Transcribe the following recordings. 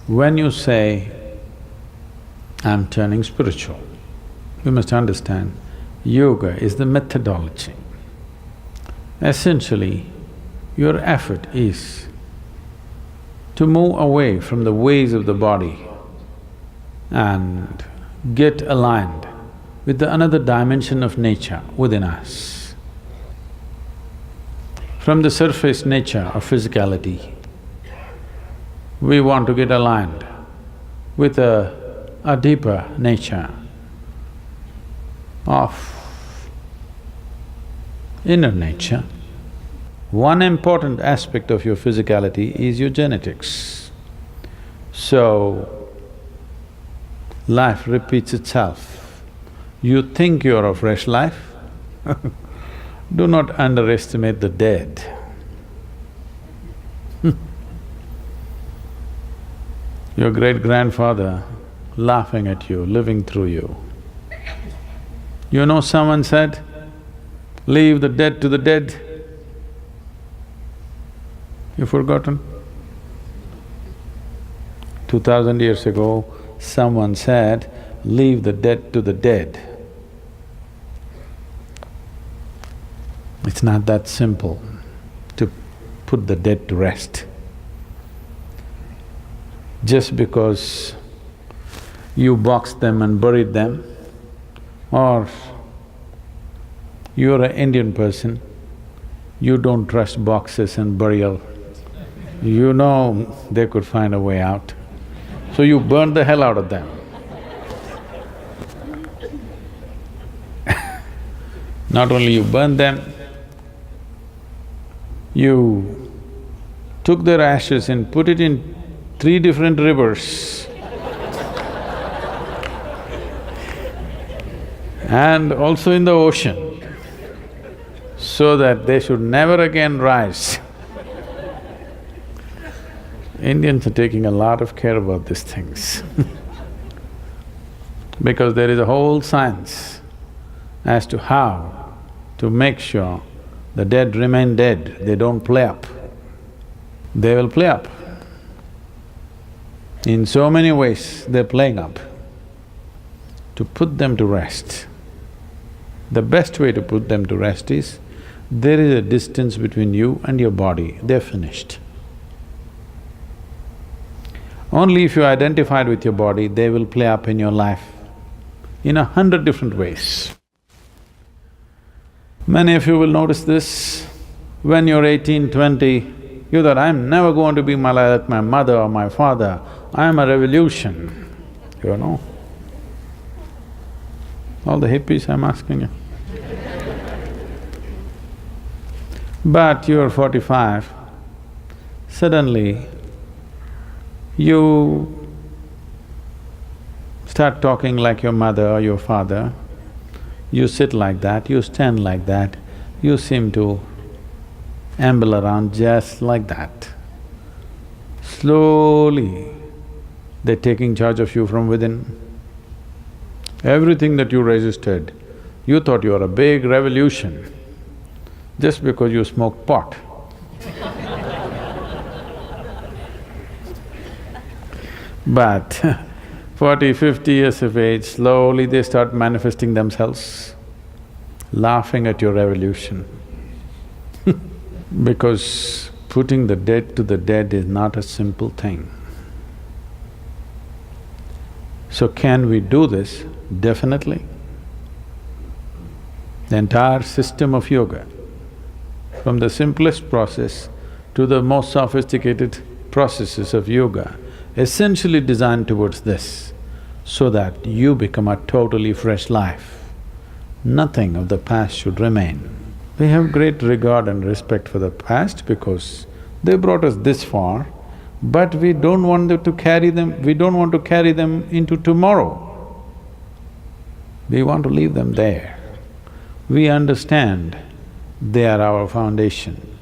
When you say, I'm turning spiritual, you must understand, yoga is the methodology. Essentially, your effort is to move away from the ways of the body and get aligned with the another dimension of nature within us. From the surface nature of physicality, we want to get aligned with a deeper nature of inner nature. One important aspect of your physicality is your genetics. So, life repeats itself. You think you're a fresh life? Do not underestimate the dead. Your great-grandfather laughing at you, living through you. You know, someone said, leave the dead to the dead. You've forgotten? 2000 years ago, someone said, leave the dead to the dead. It's not that simple to put the dead to rest. Just because you boxed them and buried them, or you're an Indian person, you don't trust boxes and burial. You know they could find a way out, so you burn the hell out of them. Not only you burned them, you took their ashes and put it in 3 different rivers and also in the ocean, so that they should never again rise. Indians are taking a lot of care about these things because there is a whole science as to how to make sure the dead remain dead, they don't play up. They will play up. In so many ways, they're playing up. To put them to rest, the best way to put them to rest is, there is a distance between you and your body, they're finished. Only if you identified with your body, they will play up in your life in 100 different ways. Many of you will notice this. When you're 18, 20, you thought, I'm never going to be like my mother or my father, I am a revolution, you know. All the hippies, I'm asking you. But you're 45, suddenly you start talking like your mother or your father, you sit like that, you stand like that, you seem to amble around just like that. Slowly, they're taking charge of you from within. Everything that you resisted, you thought you were a big revolution just because you smoked pot. But 40, 50 years of age, slowly they start manifesting themselves, laughing at your revolution. Because putting the dead to the dead is not a simple thing. So can we do this? Definitely. The entire system of yoga, from the simplest process to the most sophisticated processes of yoga, essentially designed towards this, so that you become a totally fresh life. Nothing of the past should remain. We have great regard and respect for the past because they brought us this far, but we don't want them to carry them… we don't want to carry them into tomorrow. We want to leave them there. We understand they are our foundation,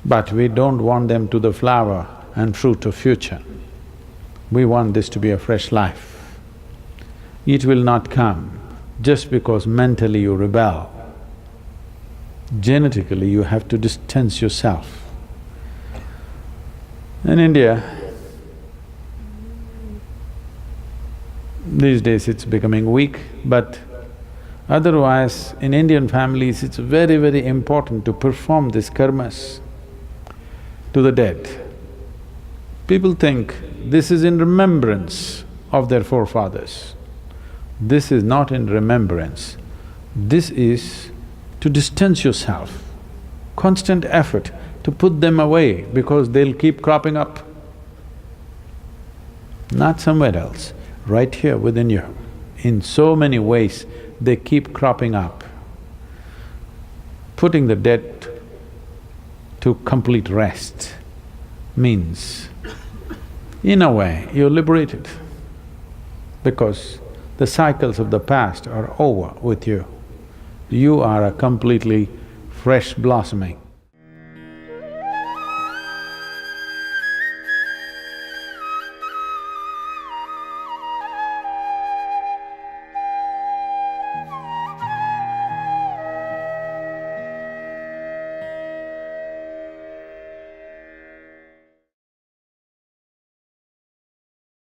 but we don't want them to the flower and fruit of future. We want this to be a fresh life. It will not come just because mentally you rebel. Genetically, you have to distance yourself. In India, These days it's becoming weak, but otherwise in Indian families it's very, very important to perform these karmas to the dead. People think this is in remembrance of their forefathers. This is not in remembrance. This is to distance yourself, constant effort to put them away because they'll keep cropping up. Not somewhere else, right here within you. In so many ways, they keep cropping up. Putting the dead to complete rest means, in a way, you're liberated because the cycles of the past are over with you. You are a completely fresh blossoming.